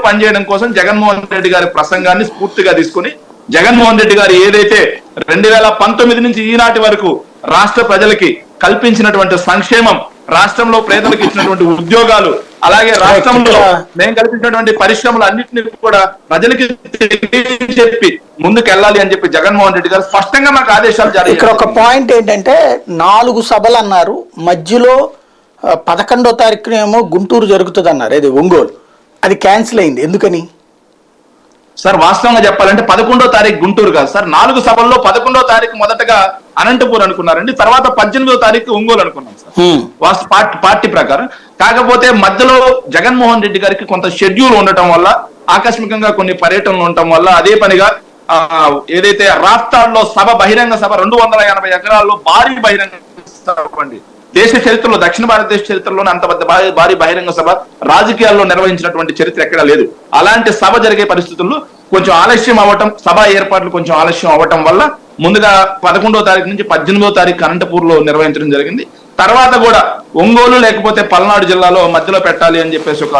పనిచేయడం కోసం జగన్మోహన్ రెడ్డి గారి ప్రసంగాన్ని స్ఫూర్తిగా తీసుకుని జగన్మోహన్ రెడ్డి గారు ఏదైతే 2019 నుంచి ఈనాటి వరకు రాష్ట్ర ప్రజలకి కల్పించినటువంటి సంక్షేమం, రాష్ట్రంలో పేదలకు ఇచ్చినటువంటి ఉద్యోగాలు, అలాగే రాష్ట్రంలో మేము కల్పించినటువంటి పరిశ్రమలు అన్నింటినీ కూడా ప్రజలకి చెప్పి ముందుకు వెళ్ళాలి అని చెప్పి జగన్మోహన్ రెడ్డి గారు స్పష్టంగా మాకు ఆదేశాలు జారీ. ఇక్కడ ఒక పాయింట్ ఏంటంటే 4 సభలు అన్నారు, మధ్యలో 11వ తారీఖునేమో గుంటూరు జరుగుతుంది అన్నారు, ఇది ఒంగోలు, అది క్యాన్సిల్ అయింది, ఎందుకని? సార్ వాస్తవంగా చెప్పాలంటే 11వ తారీఖు గుంటూరు కాదు సార్, 4 సభల్లో 11వ తారీఖు మొదటగా అనంతపూర్ అనుకున్నారండి, తర్వాత 18వ తారీఖు ఒంగోలు అనుకున్నాం సార్ పార్టీ ప్రకారం. కాకపోతే మధ్యలో జగన్మోహన్ రెడ్డి గారికి కొంత షెడ్యూల్ ఉండటం వల్ల, ఆకస్మికంగా కొన్ని పర్యటనలు ఉండటం వల్ల, అదే పనిగా ఏదైతే రాష్ట్రాల్లో సభ, బహిరంగ సభ 280 ఎకరాల్లో భారీ బహిరంగ సభ అండి, దేశ చరిత్రలో, దక్షిణ భారతదేశ చరిత్రలోనే అంత పెద్ద భారీ బహిరంగ సభ రాజకీయాల్లో నిర్వహించినటువంటి చరిత్ర ఎక్కడా లేదు. అలాంటి సభ జరిగే పరిస్థితుల్లో కొంచెం ఆలస్యం అవ్వటం, సభ ఏర్పాట్లు కొంచెం ఆలస్యం అవ్వటం వల్ల ముందుగా 11వ తారీఖు నుంచి 18వ తారీఖు అనంతపూర్ లో నిర్వహించడం జరిగింది. తర్వాత కూడా ఒంగోలు లేకపోతే పల్నాడు జిల్లాలో మధ్యలో పెట్టాలి అని చెప్పేసి ఒక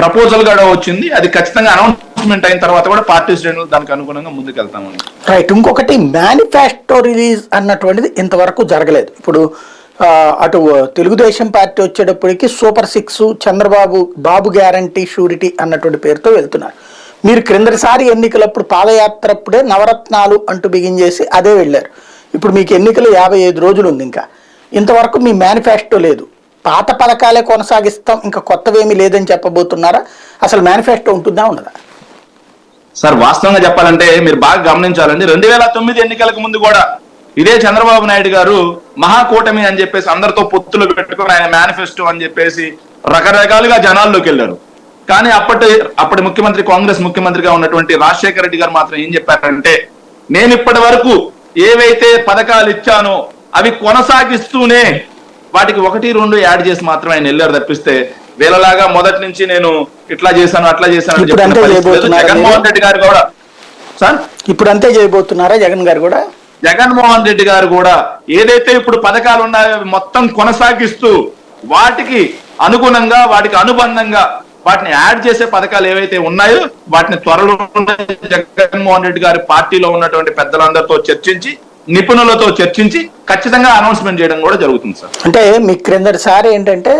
ప్రపోజల్ కూడా వచ్చింది. అది ఖచ్చితంగా అనౌన్స్మెంట్ అయిన తర్వాత కూడా పార్టీ శ్రేణులు దానికి అనుగుణంగా ముందుకు వెళ్తామండి. రైట్. ఇంకొకటి, మేనిఫెస్టో రిలీజ్ అన్నటువంటిది ఇంతవరకు జరగలేదు. ఇప్పుడు అటు తెలుగుదేశం పార్టీ వచ్చేటప్పటికి సూపర్ 6, బాబు గ్యారంటీ, షూరిటీ అన్నటువంటి పేరుతో వెళ్తున్నారు. మీరు క్రిందటిసారి ఎన్నికలప్పుడు పాదయాత్ర అప్పుడే నవరత్నాలు అంటూ బిగించేసి అదే వెళ్ళారు. ఇప్పుడు మీకు ఎన్నికలు 55 రోజులు ఉంది, ఇంకా ఇంతవరకు మీ మేనిఫెస్టో లేదు. పాత పథకాలే కొనసాగిస్తాం, ఇంకా కొత్తవేమీ లేదని చెప్పబోతున్నారా? అసలు మేనిఫెస్టో ఉంటుందా ఉండదా? సార్ వాస్తవంగా చెప్పాలంటే మీరు బాగా గమనించాలండి, 2009 ఎన్నికలకు ముందు కూడా ఇదే చంద్రబాబు నాయుడు గారు మహాకూటమి అని చెప్పేసి అందరితో పొత్తులు పెట్టుకుని ఆయన మేనిఫెస్టో అని చెప్పేసి రకరకాలుగా జనాల్లోకి వెళ్ళారు. కానీ అప్పటి ముఖ్యమంత్రి, కాంగ్రెస్ ముఖ్యమంత్రిగా ఉన్నటువంటి రాజశేఖర రెడ్డి గారు మాత్రం ఏం చెప్పారంటే, నేను ఇప్పటి వరకు ఏవైతే పథకాలు ఇచ్చానో అవి కొనసాగిస్తూనే వాటికి 1, 2 యాడ్ చేసి మాత్రం ఆయన వెళ్ళారు తప్పిస్తే, వీళ్ళలాగా మొదటి నుంచి నేను ఇట్లా చేశాను అట్లా చేశాను జగన్మోహన్ రెడ్డి గారు కూడా సార్ ఇప్పుడు అంతే చేయబోతున్నారా? జగన్మోహన్ రెడ్డి గారు కూడా ఏదైతే ఇప్పుడు పథకాలు ఉన్నాయో మొత్తం కొనసాగిస్తూ వాటికి అనుగుణంగా, వాటికి అనుబంధంగా వాటిని యాడ్ చేసే పథకాలు ఏవైతే ఉన్నాయో వాటిని త్వరలో జగన్మోహన్ రెడ్డి గారి పార్టీలో ఉన్నటువంటి పెద్దలందరితో చర్చించి, నిపుణులతో చర్చించి ఖచ్చితంగా అనౌన్స్మెంట్ చేయడం కూడా జరుగుతుంది సార్. అంటే మీ క్రిందటిసారి ఏంటంటే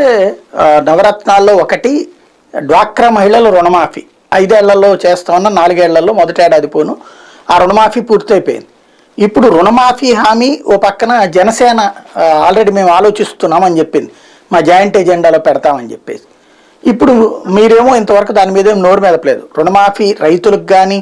నవరత్నాల్లో ఒకటి డ్వాక్రా మహిళల రుణమాఫీ 5 ఏళ్లలో చేస్తామన్న, 4 ఏళ్లలో మొదటి ఏడాది పోను ఆ రుణమాఫీ పూర్తయిపోయింది. ఇప్పుడు రుణమాఫీ హామీ ఓ పక్కన జనసేన ఆల్రెడీ మేము ఆలోచిస్తున్నామని చెప్పింది, మా జాయింట్ ఎజెండాలో పెడతామని చెప్పేసి. ఇప్పుడు మీరేమో ఇంతవరకు దాని మీద నోరు మెదపలేదు. రుణమాఫీ రైతులకు కానీ